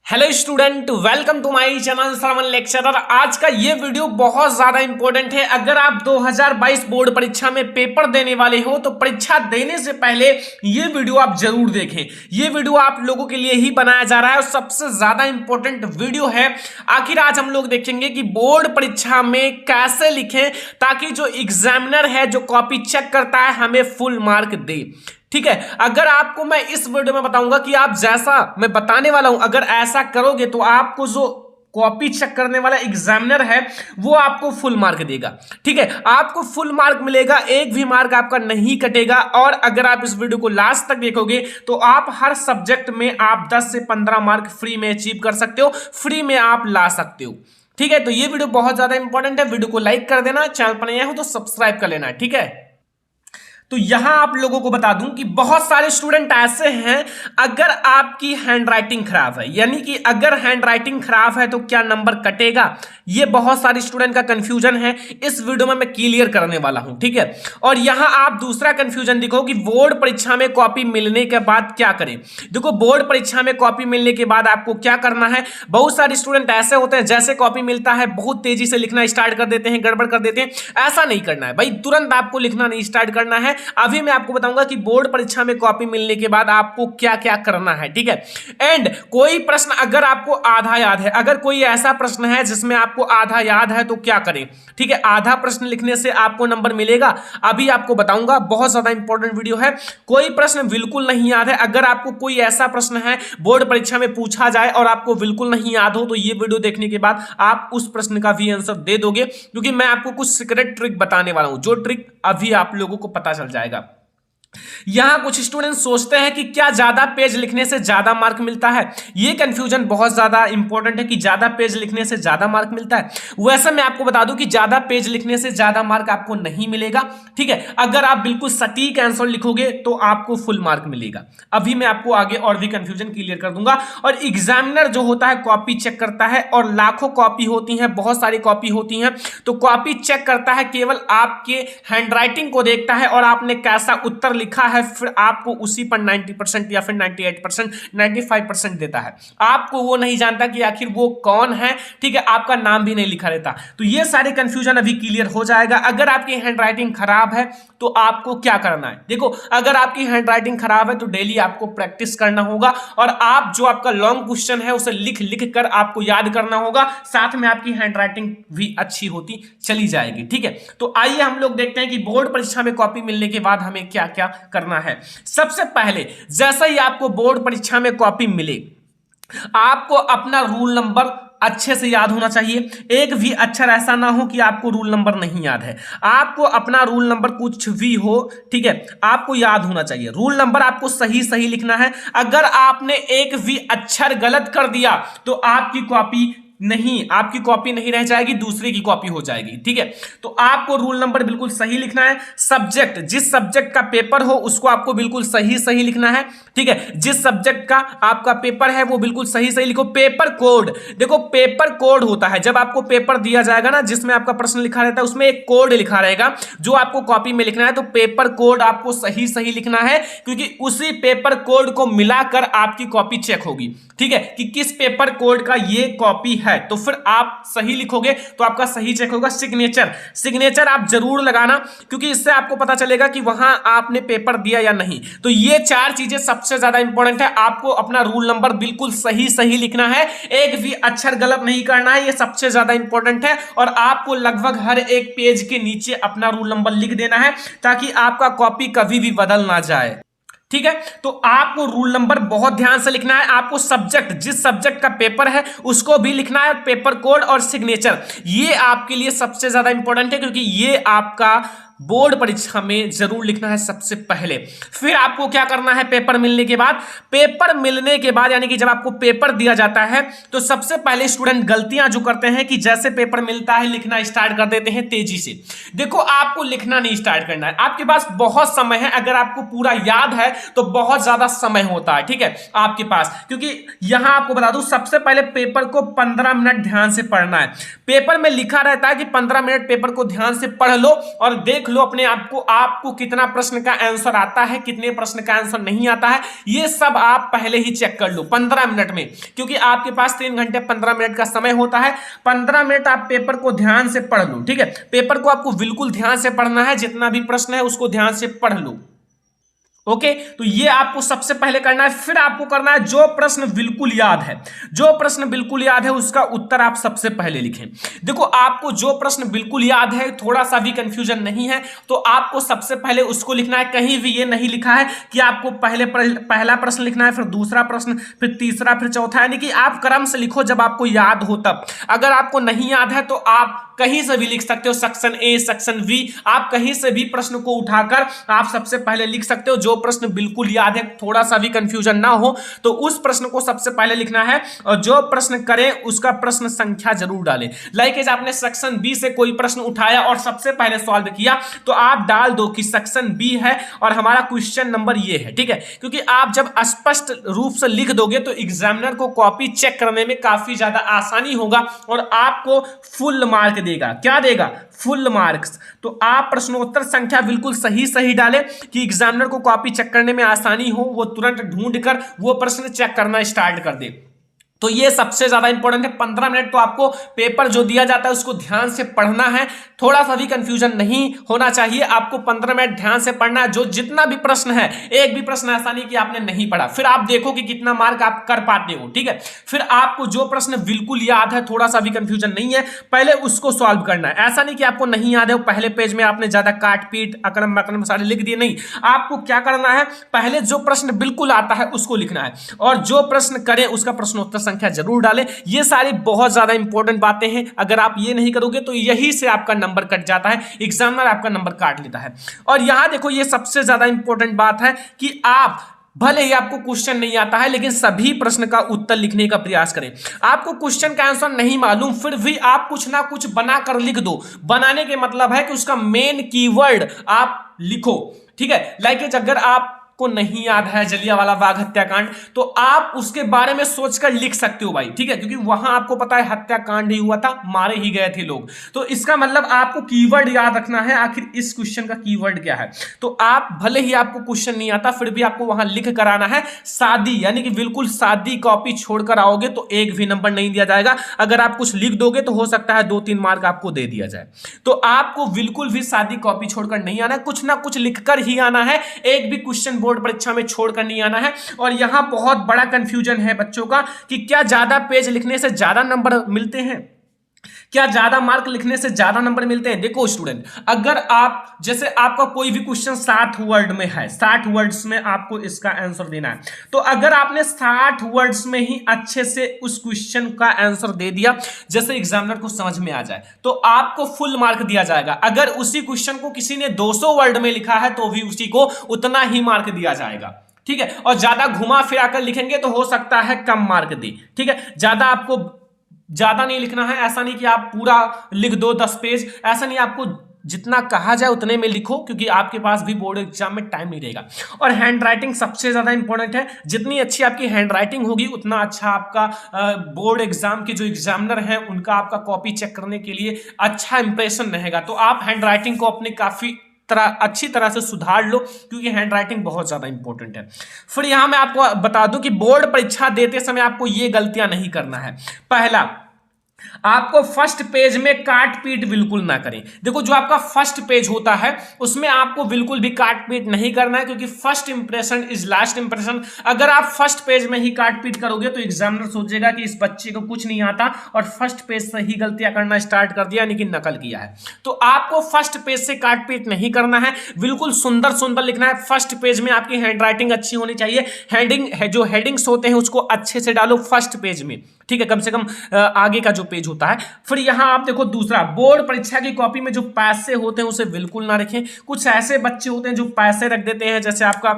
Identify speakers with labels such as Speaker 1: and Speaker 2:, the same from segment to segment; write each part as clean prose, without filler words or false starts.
Speaker 1: Hello student, welcome to my channel Shravan lecturer. आज का ये वीडियो बहुत ज्यादा इंपॉर्टेंट है। अगर आप 2022 बोर्ड परीक्षा में पेपर देने वाले हो तो परीक्षा देने से पहले ये वीडियो आप जरूर देखें। ये वीडियो आप लोगों के लिए ही बनाया जा रहा है और सबसे ज्यादा इंपॉर्टेंट वीडियो है। आखिर आज हम लोग देखेंगे कि बोर्ड परीक्षा में कैसे लिखें ताकि जो एग्जामिनर है, जो कॉपी चेक करता है, हमें फुल मार्क दे। ठीक है, अगर आपको मैं इस वीडियो में बताऊंगा कि आप जैसा मैं बताने वाला हूं अगर ऐसा करोगे तो आपको जो कॉपी चेक करने वाला एग्जामिनर है वो आपको फुल मार्क देगा। ठीक है, आपको फुल मार्क मिलेगा, एक भी मार्क आपका नहीं कटेगा। और अगर आप इस वीडियो को लास्ट तक देखोगे तो आप हर सब्जेक्ट में आप 10 से 15 मार्क फ्री में अचीव कर सकते हो, फ्री में आप ला सकते हो। ठीक है, तो ये वीडियो बहुत ज्यादा इंपॉर्टेंट है। वीडियो को लाइक कर देना, चैनल पर नया हो तो सब्सक्राइब कर लेना। ठीक है, तो यहां आप लोगों को बता दूं कि बहुत सारे स्टूडेंट ऐसे हैं, अगर आपकी हैंडराइटिंग खराब है, यानी कि अगर हैंडराइटिंग खराब है तो क्या नंबर कटेगा, ये बहुत सारे स्टूडेंट का कंफ्यूजन है। इस वीडियो में मैं क्लियर करने वाला हूं। ठीक है, और यहां आप दूसरा कंफ्यूजन देखो कि बोर्ड परीक्षा में कॉपी मिलने के बाद क्या करें। देखो, बोर्ड परीक्षा में कॉपी मिलने के बाद आपको क्या करना है। बहुत सारे स्टूडेंट ऐसे होते हैं, जैसे कॉपी मिलता है बहुत तेजी से लिखना स्टार्ट कर देते हैं, गड़बड़ कर देते हैं। ऐसा नहीं करना है भाई, तुरंत आपको लिखना नहीं स्टार्ट करना है। अभी मैं आपको बताऊंगा कि बोर्ड परीक्षा में कॉपी मिलने के बाद आपको क्या क्या करना है। ठीक है, एंड कोई प्रश्न अगर आपको आधा याद है, अगर कोई ऐसा प्रश्न है जिसमें आपको आधा याद है तो क्या करें। ठीक है, आधा प्रश्न लिखने से आपको नंबर मिलेगा, अभी आपको बताऊंगा। बहुत ज्यादा इंपॉर्टेंट वीडियो है। कोई प्रश्न बिल्कुल नहीं याद है, अगर आपको कोई ऐसा प्रश्न है बोर्ड परीक्षा में पूछा जाए और आपको बिल्कुल नहीं याद हो तो ये वीडियो देखने के बाद आप उस प्रश्न का भी आंसर दे दोगे, क्योंकि मैं आपको कुछ सीक्रेट ट्रिक बताने वाला हूं, जो ट्रिक अभी आप लोगों को पता चल जाएगा। यहां कुछ स्टूडेंट सोचते हैं कि क्या ज्यादा पेज लिखने से ज्यादा मार्क मिलता है। यह कंफ्यूजन बहुत ज्यादा इंपॉर्टेंट है कि ज्यादा पेज लिखने से ज्यादा मार्क मिलता है। वैसे मैं आपको बता दूं कि ज्यादा पेज लिखने से ज्यादा मार्क आपको नहीं मिलेगा। ठीक है, अगर आप बिल्कुल सटीक आंसर लिखोगे तो आपको फुल मार्क मिलेगा। अभी मैं आपको आगे और भी कंफ्यूजन क्लियर कर दूंगा। और एग्जामिनर जो होता है कॉपी चेक करता है, और लाखों कॉपी होती हैं, बहुत सारी कॉपी होती हैं, तो कॉपी चेक करता है, केवल आपके हैंडराइटिंग को देखता है और आपने कैसा उत्तर लिखा है, फिर आपको उसी पर 90% या फिर 98%, 95% देता है। आपको वो नहीं जानता कि आखिर वो कौन है। ठीक है, आपका नाम भी नहीं लिखा रहता। तो ये सारे कंफ्यूजन अभी क्लियर हो जाएगा। अगर आपकी हैंडराइटिंग खराब है तो आपको क्या करना है। देखो, अगर आपकी हैंडराइटिंग खराब है तो डेली आपको प्रैक्टिस करना होगा, और आप जो आपका लॉन्ग क्वेश्चन है उसे लिख लिख कर आपको याद करना होगा। साथ में आपकी हैंडराइटिंग भी अच्छी होती चली जाएगी। ठीक है, तो आइए हम लोग देखते हैं कि बोर्ड परीक्षा में कॉपी मिलने के बाद हमें क्या क्या करना है। सबसे पहले, जैसा ही आपको बोर्ड परीक्षा में कॉपी मिले, आपको अपना रूल नंबर अच्छे से याद होना चाहिए। एक भी अक्षर ऐसा ना हो कि आपको रूल नंबर नहीं याद है। आपको अपना रूल नंबर कुछ भी हो, ठीक है, आपको याद होना चाहिए। रूल नंबर आपको सही सही लिखना है। अगर आपने एक भी अक्षर गलत कर दिया तो आपकी कॉपी नहीं रह जाएगी, दूसरे की कॉपी हो जाएगी। ठीक है, तो आपको रूल नंबर बिल्कुल सही लिखना है। सब्जेक्ट, जिस सब्जेक्ट का पेपर हो उसको आपको बिल्कुल सही सही लिखना है। ठीक है, जिस सब्जेक्ट का आपका पेपर है वो बिल्कुल सही सही लिखो। पेपर कोड, देखो पेपर कोड होता है, जब आपको पेपर दिया जाएगा ना, जिसमें आपका प्रश्न लिखा रहता है, उसमें एक कोड लिखा रहेगा जो आपको कॉपी में लिखना है। तो पेपर कोड आपको सही सही लिखना है, क्योंकि उसी पेपर कोड को मिलाकर आपकी कॉपी चेक होगी। ठीक है, कि किस पेपर कोड का ये कॉपी है, तो फिर आप सही लिखोगे तो आपका सही चेक होगा। सिग्नेचर आप जरूर लगाना, क्योंकि इससे आपको पता चलेगा कि वहां आपने पेपर दिया या नहीं। तो ये चार चीजें सबसे ज्यादा इंपॉर्टेंट है। आपको अपना रूल नंबर बिल्कुल सही सही लिखना है, एक भी अक्षर गलत नहीं करना है, ये सबसे ज्यादा इंपॉर्टेंट है। और आपको लगभग हर एक पेज के नीचे अपना रूल नंबर लिख देना है, ताकि आपका कॉपी कभी भी बदल ना जाए। ठीक है, तो आपको रूल नंबर बहुत ध्यान से लिखना है। आपको सब्जेक्ट, जिस सब्जेक्ट का पेपर है उसको भी लिखना है। पेपर कोड और सिग्नेचर, ये आपके लिए सबसे ज्यादा इंपॉर्टेंट है, क्योंकि ये आपका बोर्ड परीक्षा में जरूर लिखना है सबसे पहले। फिर आपको क्या करना है, पेपर मिलने के बाद, यानी कि जब आपको पेपर दिया जाता है तो सबसे पहले स्टूडेंट गलतियां जो करते हैं कि जैसे पेपर मिलता है लिखना स्टार्ट कर देते हैं तेजी से। देखो, आपको लिखना नहीं स्टार्ट करना है, आपके पास बहुत समय है। अगर आपको पूरा याद है तो बहुत ज्यादा समय होता है, ठीक है, आपके पास, क्योंकि यहां आपको बता दूं, सबसे पहले पेपर को 15 मिनट ध्यान से पढ़ना है। पेपर में लिखा रहता है कि 15 मिनट पेपर को ध्यान से पढ़ लो और देख देख लो अपने आप को, आपको कितना प्रश्न का आंसर आता है, कितने प्रश्न का आंसर नहीं आता है, ये सब आप पहले ही चेक कर लो 15 मिनट में, क्योंकि आपके पास 3 घंटे 15 मिनट का समय होता है। 15 मिनट आप पेपर को ध्यान से पढ़ लो, ठीक है। पेपर को आपको बिल्कुल ध्यान से पढ़ना है, जितना भी प्रश्न है उसको ध्यान से पढ़ लो। ओके, तो ये आपको सबसे पहले करना है। फिर आपको करना है जो प्रश्न बिल्कुल याद है, जो प्रश्न बिल्कुल याद है उसका उत्तर आप सबसे पहले लिखें। देखो, आपको जो प्रश्न बिल्कुल याद है, थोड़ा सा भी कंफ्यूजन नहीं है, तो आपको सबसे पहले उसको लिखना है। कहीं भी ये नहीं लिखा है कि आपको पहला प्रश्न लिखना है, फिर दूसरा प्रश्न, फिर तीसरा, फिर चौथा, यानी कि आप क्रम से लिखो जब आपको याद हो तब। अगर आपको नहीं याद है तो आप कहीं से भी लिख सकते हो, सेक्शन ए, सेक्शन बी, आप कहीं से भी प्रश्न को उठाकर आप सबसे पहले लिख सकते हो। जो प्रश्न बिल्कुल याद है, थोड़ा सा भी कंफ्यूजन ना हो, तो उस प्रश्न को सबसे पहले लिखना है। और जो प्रश्न करें उसका प्रश्न संख्या जरूर डालें। लाइक आपने सेक्शन बी से कोई प्रश्न उठाया और सबसे पहले सॉल्व किया, तो आप डाल दो कि सेक्शन बी है और हमारा क्वेश्चन नंबर ये है, ठीक है। क्योंकि आप जब स्पष्ट रूप से लिख दोगे तो एग्जामिनर को कॉपी चेक करने में काफी ज्यादा आसानी होगा और आपको फुल मार्क देगा। क्या देगा? Full marks. तो आप प्रश्नोत्तर संख्या बिल्कुल सही डालें कि एग्जामिनर को कॉपी चेक करने में आसानी हो, वो तुरंत ढूंढकर वो प्रश्न चेक करना स्टार्ट कर दे। तो ये सबसे ज्यादा इंपॉर्टेंट है। 15 मिनट तो आपको पेपर जो दिया जाता है उसको ध्यान से पढ़ना है, थोड़ा सा भी कंफ्यूजन नहीं होना चाहिए। आपको 15 मिनट ध्यान से पढ़ना है। जो जितना भी प्रश्न है, एक भी प्रश्न ऐसा नहीं कि आपने नहीं पढ़ा। फिर आप देखो कि कितना मार्क आप कर पाते हो, ठीक है। फिर आपको जो प्रश्न बिल्कुल याद है, थोड़ा सा भी कंफ्यूजन नहीं है, पहले उसको सॉल्व करना है। ऐसा नहीं कि आपको नहीं याद है, वो पहले पेज में आपने ज्यादा काट पीट अकड़म मकड़म सारे लिख दिए, नहीं। आपको क्या करना है, पहले जो प्रश्न बिल्कुल आता है उसको लिखना है और जो प्रश्न करें उसका प्रश्नोत्तर संख्या जरूर डालें। ये सारी बहुत ज्यादा इंपॉर्टेंट बातें हैं। अगर आप ये नहीं करोगे तो यही से आपका नंबर कट जाता है, एग्जामिनर आपका नंबर काट लेता है। और यहां देखो, ये सबसे ज्यादा इंपॉर्टेंट बात है कि आप भले ही आपको क्वेश्चन नहीं आता है, लेकिन सभी प्रश्न का उत्तर लिखने का प्रयास करें। आपको क्वेश्चन का आंसर नहीं मालूम, फिर भी आप कुछ ना कुछ बनाकर लिख दो। बनाने के मतलब है कि उसका मेन कीवर्ड आप लिखो, ठीक है। लाइक अगर आप को नहीं याद है जलियांवाला बाग हत्याकांड, तो आप उसके बारे में सोचकर लिख सकते हो भाई, ठीक है, क्योंकि वहां आपको पता है हत्याकांड ही हुआ था, मारे ही गए थे लोग। तो इसका मतलब आपको कीवर्ड याद रखना है, आखिर इस क्वेश्चन का कीवर्ड क्या है। तो आप भले ही आपको क्वेश्चन नहीं आता, फिर भी आपको वहां लिख कर आना है। सादी, यानी कि बिल्कुल सादी कॉपी छोड़कर आओगे तो एक भी नंबर नहीं दिया जाएगा। अगर आप कुछ लिख दोगे तो हो सकता है 2-3 मार्क आपको दे दिया जाए। तो आपको बिल्कुल भी सादी कॉपी छोड़कर नहीं आना है, कुछ ना कुछ लिखकर ही आना है। एक भी क्वेश्चन बोर्ड परीक्षा में छोड़कर नहीं आना है। और यहां बहुत बड़ा कंफ्यूजन है बच्चों का कि क्या ज्यादा पेज लिखने से ज्यादा नंबर मिलते हैं, क्या ज्यादा मार्क लिखने से ज्यादा नंबर मिलते हैं। देखो स्टूडेंट, अगर आप जैसे आपका कोई भी क्वेश्चन 60 वर्ड में है, 60 वर्ड्स में आपको इसका आंसर देना है, तो अगर आपने 60 वर्ड्स में ही अच्छे से उस क्वेश्चन का आंसर दे दिया, जैसे एग्जामिनर को समझ में आ जाए, तो आपको फुल मार्क दिया जाएगा। अगर उसी क्वेश्चन को किसी ने 200 वर्ड में लिखा है तो भी उसी को उतना ही मार्क दिया जाएगा, ठीक है। और ज्यादा घुमा फिरा कर लिखेंगे तो हो सकता है कम मार्क दे, ठीक है। ज्यादा नहीं लिखना है, ऐसा नहीं कि आप पूरा लिख दो 10 पेज, ऐसा नहीं, आपको जितना कहा जाए उतने में लिखो, क्योंकि आपके पास भी बोर्ड एग्जाम में टाइम नहीं रहेगा। और हैंड राइटिंग सबसे ज्यादा इंपॉर्टेंट है। जितनी अच्छी आपकी हैंड राइटिंग होगी उतना अच्छा आपका बोर्ड एग्जाम के जो एग्जामिनर हैं उनका आपका कॉपी चेक करने के लिए अच्छा इंप्रेशन रहेगा। तो आप हैंड राइटिंग को अपने काफी अच्छी तरह से सुधार लो, क्योंकि हैंड राइटिंग बहुत ज्यादा इंपॉर्टेंट है। फिर यहां मैं आपको बता दूं कि बोर्ड परीक्षा देते समय आपको ये गलतियां नहीं करना है। पहला, आपको फर्स्ट पेज में काट पीट बिल्कुल ना करें। देखो, जो आपका फर्स्ट पेज होता है उसमें आपको बिल्कुल भी काट पीट नहीं करना है, क्योंकि first impression is last impression. अगर आप फर्स्ट पेज में ही काट पीट करोगे तो एग्जामिनर सोचेगा कि इस बच्चे को कुछ नहीं आता और फर्स्ट पेज से ही गलतियां करना स्टार्ट कर दिया, यानी कि नकल किया है। तो आपको फर्स्ट पेज से काट पीट नहीं करना है, बिल्कुल सुंदर सुंदर लिखना है। फर्स्ट पेज में आपकी हैंड राइटिंग अच्छी होनी चाहिए। जो हेडिंग्स होते हैं उसको अच्छे से डालो फर्स्ट पेज में, ठीक है, कम से कम आगे का जो पेज होता है। फिर यहां आप देखो, दूसरा, बोर्ड परीक्षा की कॉपी में जो पैसे होते हैं उसे बिल्कुल ना रखें। कुछ ऐसे बच्चे होते हैं जो पैसे रख देते हैं, जैसे आपका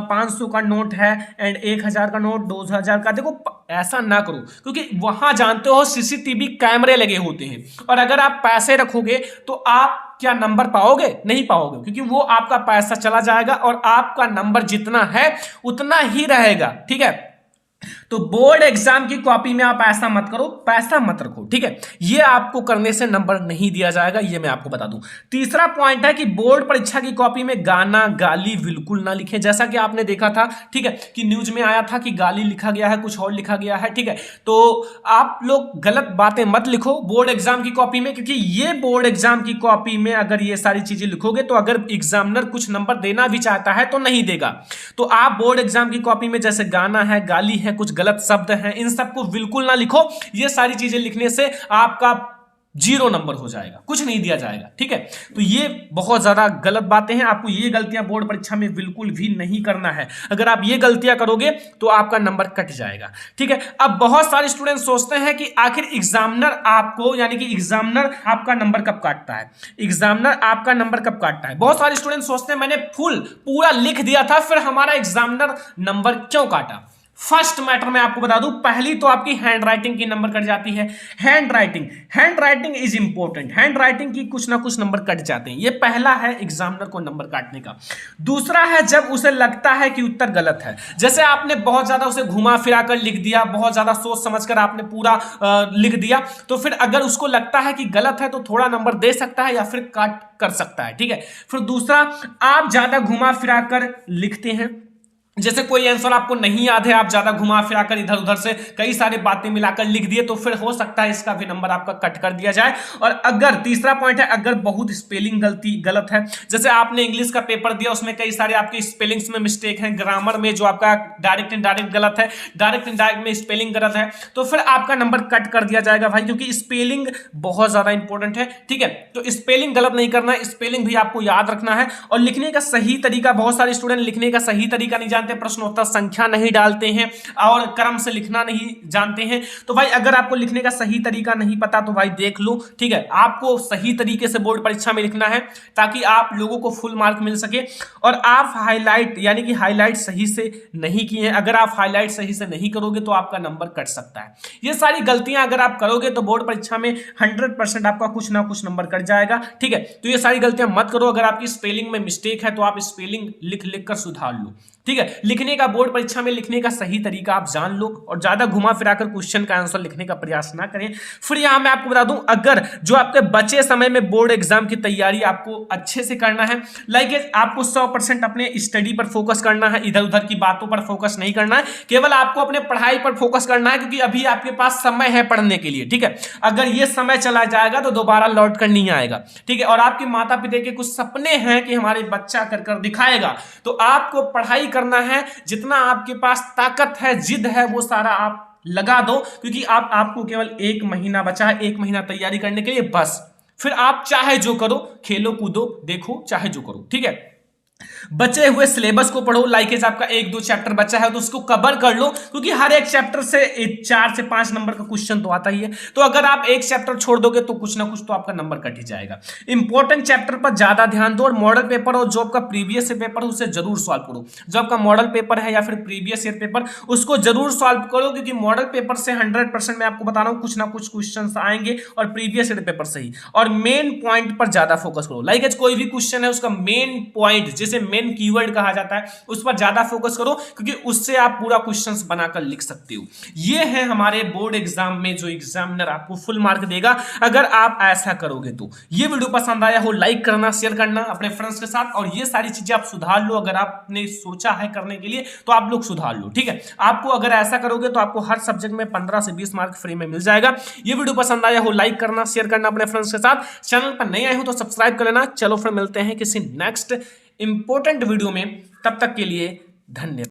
Speaker 1: 500 का नोट है एंड 1000 का नोट, 2000 का। देखो, ऐसा ना करो, क्योंकि वहां जानते हो सीसीटीवी कैमरे लगे होते हैं, और अगर आप पैसे रखोगे तो आप क्या नंबर पाओगे? नहीं पाओगे, क्योंकि वो आपका पैसा चला जाएगा और आपका नंबर जितना है उतना ही रहेगा, ठीक है। तो बोर्ड एग्जाम की कॉपी में आप ऐसा मत करो, पैसा मत रखो, ठीक है। ये आपको करने से नंबर नहीं दिया जाएगा, ये मैं आपको बता दूं। तीसरा पॉइंट है कि बोर्ड परीक्षा की कॉपी में गाना गाली बिल्कुल ना लिखें। जैसा कि आपने देखा था, ठीक है, कि न्यूज में आया था कि गाली लिखा गया है, कुछ और लिखा गया है, ठीक है। तो आप लोग गलत बातें मत लिखो बोर्ड एग्जाम की कॉपी में, क्योंकि ये बोर्ड एग्जाम की कॉपी में अगर ये सारी चीजें लिखोगे तो अगर एग्जामिनर कुछ नंबर देना भी चाहता है तो नहीं देगा। तो आप बोर्ड एग्जाम की कॉपी में जैसे गाना है, गाली है, कुछ गलत शब्द हैं, इन सबको बिल्कुल ना लिखो। ये सारी चीजें लिखने से आपका 0 नंबर हो जाएगा, कुछ नहीं दिया जाएगा, ठीक है। तो ये बहुत ज्यादा गलत बातें हैं, आपको ये गलतियां बोर्ड परीक्षा में बिल्कुल भी नहीं करना है। अगर आप ये गलतियां करोगे तो आपका नंबर कट जाएगा, ठीक है। अब बहुत सारे स्टूडेंट सोचते हैं कि आखिर एग्जामिनर आपको, यानी कि एग्जामिनर आपका नंबर कब काटता है, एग्जामिनर आपका नंबर कब काटता है। बहुत सारे स्टूडेंट सोचते हैं मैंने पूरा लिख दिया था, फिर हमारा एग्जामिनर नंबर क्यों काटा। फर्स्ट मैटर मैं आपको बता दूं, पहली तो आपकी हैंड राइटिंग की नंबर कट जाती है। Hand writing is important, hand writing की कुछ ना कुछ नंबर कट जाते हैं, ये पहला है एग्जामिनर को नंबर काटने का। दूसरा है जब उसे लगता है कि उत्तर गलत है, जैसे आपने बहुत ज्यादा उसे घुमा फिरा कर लिख दिया, बहुत ज्यादा सोच समझकर आपने पूरा लिख दिया, तो फिर अगर उसको लगता है कि गलत है तो थोड़ा नंबर दे सकता है या फिर काट कर सकता है, ठीक है। फिर दूसरा, आप ज्यादा घुमा फिरा कर लिखते हैं, जैसे कोई आंसर आपको नहीं याद है, आप ज्यादा घुमा फिरा कर इधर उधर से कई सारी बातें मिलाकर लिख दिए, तो फिर हो सकता है इसका भी नंबर आपका कट कर दिया जाए। और अगर तीसरा पॉइंट है, अगर बहुत स्पेलिंग गलत है, जैसे आपने इंग्लिश का पेपर दिया, उसमें कई सारे आपके स्पेलिंग्स में मिस्टेक है, ग्रामर में जो आपका डायरेक्ट इनडायरेक्ट गलत है, डायरेक्ट इनडायरेक्ट में स्पेलिंग गलत है, तो फिर आपका नंबर कट कर दिया जाएगा भाई, क्योंकि स्पेलिंग बहुत ज्यादा इंपॉर्टेंट है, ठीक है। तो स्पेलिंग गलत नहीं करना है, स्पेलिंग भी आपको याद रखना है। और लिखने का सही तरीका, बहुत सारे स्टूडेंट लिखने का सही तरीका नहीं जानते, प्रश्नोत्तर संख्या नहीं डालते हैं और क्रम से लिखना नहीं जानते हैं। तो भाई अगर आपको लिखने का सही तरीका नहीं पता तो भाई देख लो, ठीक है। आपको सही तरीके से बोर्ड परीक्षा में लिखना है ताकि आप लोगों को फुल मार्क मिल सके। और आप हाईलाइट, यानी कि हाईलाइट सही से नहीं किए हैं, अगर आप हाईलाइट सही से नहीं करोगे तो आपका नंबर कट सकता है। ये सारी गलतियां अगर आप करोगे तो बोर्ड परीक्षा में 100% आपका कुछ ना कुछ नंबर कट जाएगा, ठीक है। तो ये सारी गलतियां मत करो। अगर आपकी स्पेलिंग में मिस्टेक है तो आप स्पेलिंग लिख लिख कर सुधार लो, ठीक है। लिखने का, बोर्ड परीक्षा में लिखने का सही तरीका आप जान लो और ज्यादा घुमा फिराकर क्वेश्चन का आंसर लिखने का प्रयास ना करें। फिर यहां मैं आपको बता दूं, अगर जो आपके बचे समय में बोर्ड एग्जाम की तैयारी आपको अच्छे से करना है, लाइक आपको 100% अपने स्टडी पर फोकस करना है, इधर उधर की बातों पर फोकस नहीं करना है, केवल आपको अपने पढ़ाई पर फोकस करना है, क्योंकि अभी आपके पास समय है पढ़ने के लिए, ठीक है। अगर ये समय चला जाएगा तो दोबारा लौट कर नहीं आएगा, ठीक है। और आपके माता पिता के कुछ सपने हैं कि हमारे बच्चा कर कर दिखाएगा, तो आपको पढ़ाई करना है, जितना आपके पास ताकत है, जिद है, वो सारा आप लगा दो, क्योंकि आपको केवल 1 महीना बचा है, 1 महीना तैयारी करने के लिए बस। फिर आप चाहे जो करो, खेलो कूदो देखो, चाहे जो करो, ठीक है। बचे हुए सिलेबस को पढ़ो, लाइकेज आपका 1-2 चैप्टर बचा है तो उसको कवर कर लो, क्योंकि हर एक चैप्टर से 4 से 5 नंबर का क्वेश्चन तो आता ही है। तो अगर आप एक चैप्टर छोड़ दोगे तो कुछ ना कुछ तो आपका नंबर कट ही जाएगा। इंपॉर्टेंट चैप्टर पर ज्यादा ध्यान दो और मॉडल पेपर और जो आपका प्रीवियस ईयर पेपर उसे जरूर सॉल्व करो। जो आपका मॉडल पेपर है या फिर प्रीवियस ईयर पेपर, उसको जरूर सॉल्व करो, क्योंकि मॉडल पेपर से 100% मैं आपको बता रहा हूं कुछ ना कुछ क्वेश्चन आएंगे और प्रीवियस ईयर पेपर से ही। और मेन पॉइंट पर ज्यादा फोकस करो, लाइक कोई भी क्वेश्चन है उसका मेन पॉइंट, जिसे मेन कीवर्ड कहा जाता है, उस पर ज्यादा फोकस करो, क्योंकि उससे आप पूरा क्वेश्चंस बनाकर लिख सकते हो। ये है हमारे बोर्ड एग्जाम में जो एग्जामिनर आपको फुल मार्क देगा अगर आप ऐसा करोगे तो। ये वीडियो पसंद आया हो लाइक करना, शेयर करना अपने फ्रेंड्स के साथ, और ये सारी चीजें आप सुधार लो। अगर आपने सोचा है करने के लिए तो आप लोग सुधार लो, ठीक है। आपको अगर ऐसा करोगे तो आपको हर सब्जेक्ट में 15 से 20 मार्क फ्री में मिल जाएगा। ये वीडियो पसंद आया हो लाइक करना, शेयर करना अपने फ्रेंड्स के साथ। चैनल पर नए आए हो तो सब्सक्राइब कर लेना। चलो फिर मिलते हैं किसी नेक्स्ट इंपॉर्टेंट वीडियो में, तब तक के लिए धन्यवाद।